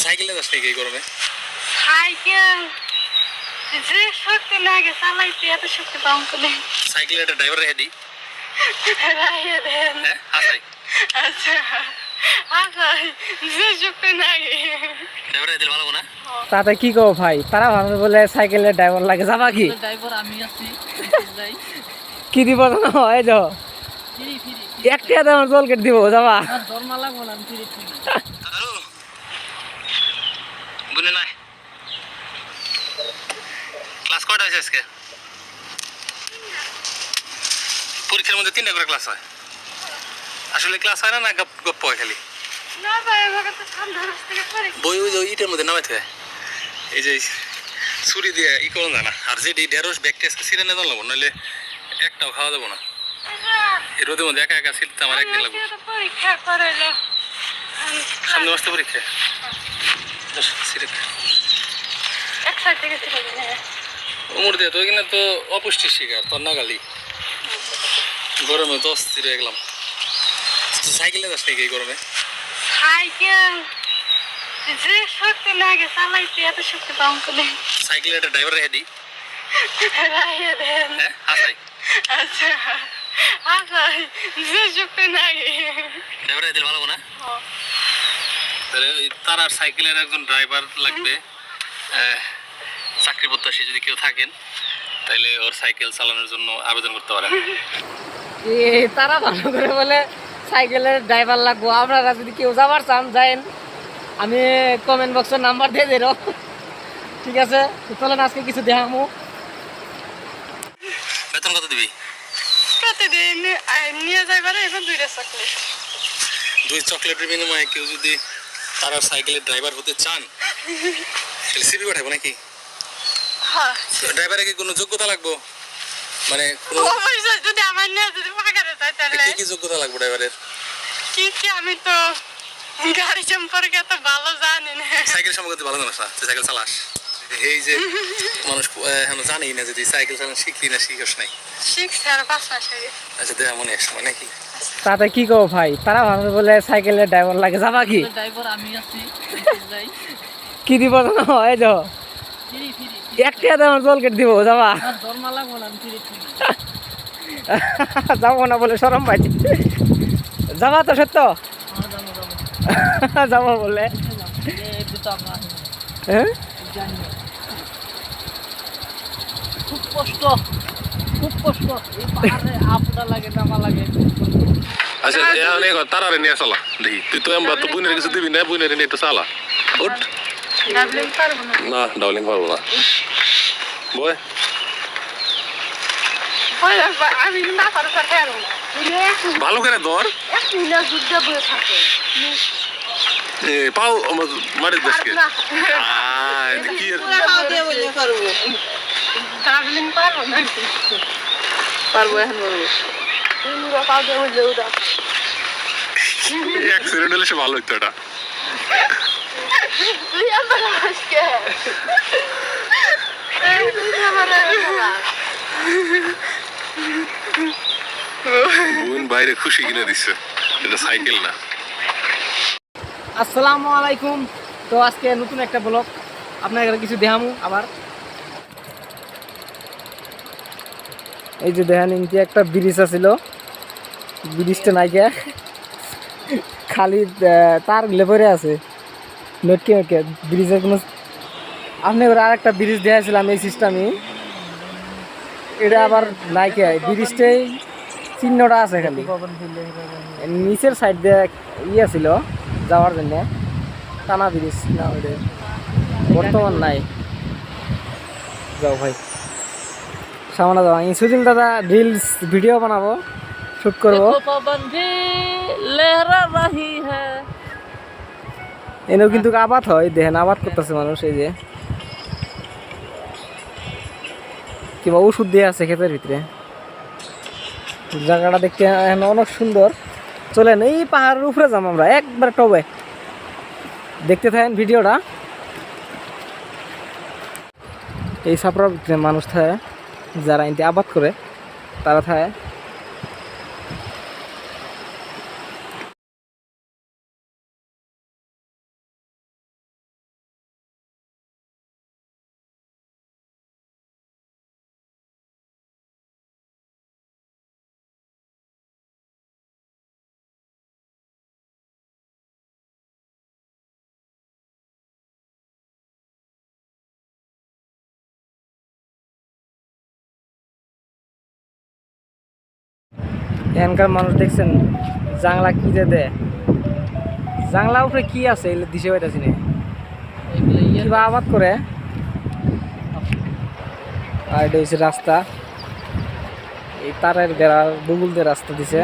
সাইকেলে যাস নাকি এই গরমে? সাইকেল যে শক্তি লাগে চালাইতে এত শক্তি পাম কোনে। সাইকেলের একটা ড্রাইভার রেখে দিই। রাইয়ে দেন। হ্যাঁ হাসাই আচ্ছা আচ্ছা যে শক্তি লাগে ড্রাইভার রেখে দিলে ভালো না? তাতে কি কো ভাই, তারা ভাবে বলে সাইকেলের ড্রাইভার লাগে, যাবা কি? ড্রাইভার আমি আছি যাই কি দিব না হয় যাও ফ্রি ফ্রি একটা দাম জল কেটে দিব, যাবা? আর দরমা লাগবো না, আমি ফ্রি ফ্রি। হ্যালো বুঝলে নাই ক্লাস কয়টা হয়েছে আজকে? পরীক্ষার মধ্যে 3টা করে ক্লাস হয়। আসলে ক্লাস হয় না, না গপ্প হয় খালি? না ভাই আমাকে তো ঠান্ডা থেকে পরে বই ওই যে ইটের মধ্যে নামাইতে হয়, এই যে ছুরি দিয়ে ই করুন যায় না। আর যে ঢেঁড়স ব্যাগটা আজকে ছিঁড়ে নিয়ে লাগবো, নাহলে একটাও খাওয়া যাবো না। এই রোদের মধ্যে একা একা ছিঁড়তে আমার একদিন লাগবে। পরীক্ষা করাইলো সামনে মাসে পরীক্ষা ছিঁড়ে এক সাইড থেকে ছিল উমর দিয়ে তো এখানে তো অপুষ্টির শিকার, তোর নাগালি গরমে তো অস্থির হয়ে গেলাম। সাইকেলে যাস নাকি এই গরমে? সাইকেল যে শক্তি লাগে চালাইতে এত শক্তি পাম কোনে। সাইকেলের একটা ড্রাইভার রেখে দিই। রাইয়ে দেন। হ্যাঁ হাসাই আচ্ছা আচ্ছা যে শক্তি লাগে ড্রাইভার রেখে দিলে ভালো না? তাহলে তার আর সাইকেলের একজন ড্রাইভার লাগবে। চাকরি প্রত্যাশী যদি কেউ থাকেন তাহলে ওর সাইকেল চালানোর জন্য আবেদন করতে পারেন। তারা ভালো করে বলে সাইকেলের ড্রাইভার লাগবো, আপনারা যদি কেউ যাবার চান যাইন, আমি কমেন্ট বক্সের নাম্বার দিয়ে দেব। ঠিক আছে, চলেন আজকে কিছু দেখামু। বেতন কত দিবি? প্রতিদিন নিয়ে যাইবার এখন 2টা চকলেট। 2 চকলেটের বিনিময়ে কেউ যদি তার আর সাইকেলের ড্রাইভার হতে চান তাহলে সিবি পাঠাবো নাকি? হ্যাঁ ড্রাইভারের কি কোনো যোগ্যতা লাগবো? মানে কোনো অবশ্যই যদি আমার নিয়ে যদি পাকারে যায় তাহলে কি কি যোগ্যতা লাগবে ড্রাইভারের? কি কি আমি তো গাড়ি সম্পর্কে এত ভালো জানি না। সাইকেল সম্পর্কে ভালো জানাস না, তুই সাইকেল চালাস? এই যে মানুষ এখন জানেই না যদি সাইকেল চালানো শিখলি না শিখস নাই। শিখছে আর 5 মাস আগে। আচ্ছা দেখা মনে এক সময় নাকি? তাতে কি কো ভাই, তারা ভাবে বলে সাইকেলের ড্রাইভার লাগে, যাবা কি? ড্রাইভার আমি আছি যাই কি দিব না হয় যাও ফ্রি ফ্রি একটা দাম জল কেটে দিব, যাবা? আর দরমা লাগবো না, আমি ফ্রি ফ্রি। যাবো না বলে শরম পাইছি, যাবা তো সত্য? যাবো বলে একটু তো আমরা হ্যাঁ জানি না। খুব কষ্ট খুব কষ্ট, এই পাহাড়ে আপটা লাগে নামা লাগে। আচ্ছা এখন এই তারারে নিয়ে চালা দেখি, তুই তো এমবা তো বুনের কিছু দিবি না, বুনের নিয়ে একটু চালা। উঠ ডাবলিং পারবো না। না, ডাবলিং পারবো না বয়। আমি না পারবো পারবো না। ভালো করে ধর, এক মিনিট যুদ্ধ বয়ে থাকে। পাও মারি দেশকে কি ডাবলিং পারবো না। পারবো এখন পারবো। তুমি পাও দেবো যেউদা। অ্যাক্সিডেন্ট হলে সে ভালো হইতো এটা। তুই আমার আজকে তুই আমার বোন বাইরে খুশি কিনে দিচ্ছে, এটা সাইকেল না। আসসালামু আলাইকুম। তো আজকে নতুন একটা ব্লগ আপনার কিছু দেখামু আবার। এই যে দেখেন ইনকি একটা ব্রিজ আছিল, ব্রিজটা নাই গে, খালি তার লেবরে আছে লটকে লটকে ব্রিজের কোনো। আপনি আর একটা ব্রিজ দেখাছিলাম এই সিস্টেমে, এটা আবার নাই কে, ব্রিজটাই চিহ্নটা আছে খালি, নিচের সাইড দিয়ে ইয়ে ছিল যাওয়ার জন্য টানা ব্রিজ না, ওইটা বর্তমান নাই। যাও ভাই সামনে যাও, আমি সুজিল দাদা রিলস ভিডিও বানাবো, শুট করবো। এনেও কিন্তু আবাদ হয়, দেখেন আবাদ করতেছে মানুষ, এই যে কিংবা ওষুধ দিয়ে আছে ক্ষেতের ভিতরে। জায়গাটা দেখতে এখন অনেক সুন্দর। চলেন এই পাহাড়ের উপরে যাবো আমরা একবার টবে, দেখতে থাকেন ভিডিওটা। এই সাপড়ার ভিতরে মানুষ থাকে, যারা এনতে আবাদ করে তারা থাকে। এখানকার মানুষ দেখছেন জাংলা কি যে দেয়, জাংলা উপরে কি আছে এগুলো দিশে পাইতেছি না, এগুলো ইয়ে কিবা আবাদ করে। আর এটা হচ্ছে রাস্তা, এই তারের বেড়া বগুল দিয়ে রাস্তা দিছে।